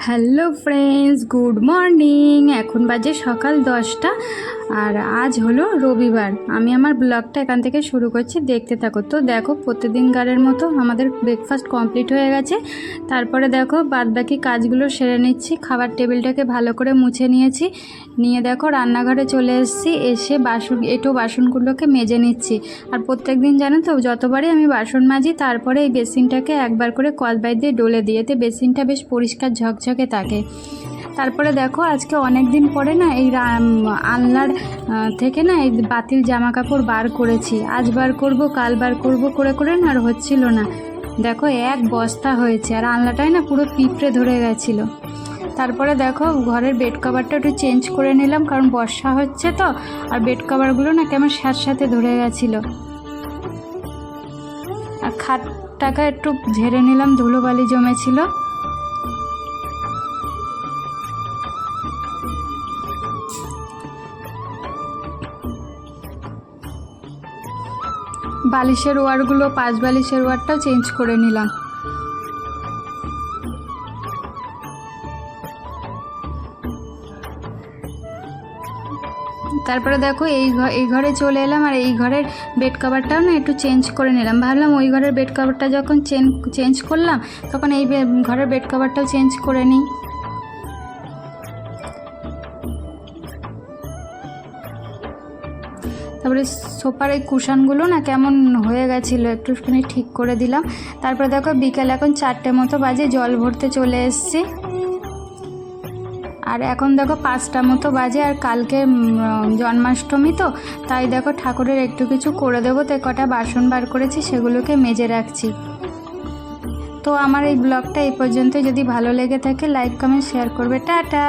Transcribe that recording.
Hello friends, good morning. এখন বাজে সকাল 10টা আর আজ হলো রবিবার। আমি আমার ব্লগটা এখান থেকে শুরু করছি, দেখতে থাকো। তো দেখো, প্রতিদিনকারের মতো আমাদের ব্রেকফাস্ট কমপ্লিট হয়ে গেছে। তারপরে দেখো বাদবাকি কাজগুলো সেরে নিচ্ছি। খাবার টেবিলটাকে ভালো করে মুছে নিয়েছি, নিয়ে দেখো রান্নাঘরে চলে এসেছি। এসে বাসনগুলোকে মেজে নিচ্ছি। আর প্রত্যেক দিন জানো তো, যতবারই আমি বাসন মাজি তারপরে এই বেসিনটাকে একবার করে কলপাই দিয়ে ডলে দিই, এতে বেসিনটা বেশ পরিষ্কার ঝকঝকে থাকে। তারপরে দেখো আজকে অনেক দিন পরে না এই আলনার থেকে না এই বাতিল জামা কাপড় বার করেছি। আজ বার করব, কাল বার করব করে করে না আর হচ্ছিল না। দেখো এক বস্তা হয়েছে, আর আলনাটায় না পুরো পিঁপড়ে ধরে গেছিলো। তারপরে দেখো ঘরের বেড কভারটা একটু চেঞ্জ করে নিলাম, কারণ বর্ষা হচ্ছে তো, আর বেড কভারগুলো না কেমন স্যাঁতস্যাঁতে ধরে গেছিলো। আর খাটটাকে একটু ঝেড়ে নিলাম, ধুলোবালি জমেছিল। বালিশের ওয়ারগুলো, পাঁচ বালিশের ওয়ারটাও চেঞ্জ করে নিলাম। তারপরে দেখো এই ঘরে চলে এলাম, আর এই ঘরের বেড কভারটাও না একটু চেঞ্জ করে নিলাম। ভাবলাম ওই ঘরের বেড কভারটা যখন চেঞ্জ করলাম, তখন এই ঘরের বেড কভারটাও চেঞ্জ করে নিই। তারপরে সোফার এই কুশনগুলো না কেমন হয়ে গেছিলো, একটুখানি ঠিক করে দিলাম। তারপরে দেখো বিকেল এখন 4টে মতো বাজে, জল ভরতে চলে এসেছি। আর এখন দেখো 5টা মতো বাজে, আর কালকে জন্মাষ্টমী তো, তাই দেখো ঠাকুরের একটু কিছু করে দেবো, তাই কটা বাসন বার করেছি, সেগুলোকে মেজে রাখছি। তো আমার এই ব্লগটা এই পর্যন্ত। যদি ভালো লেগে থাকে লাইক কমেন্ট শেয়ার করবে। টাটা।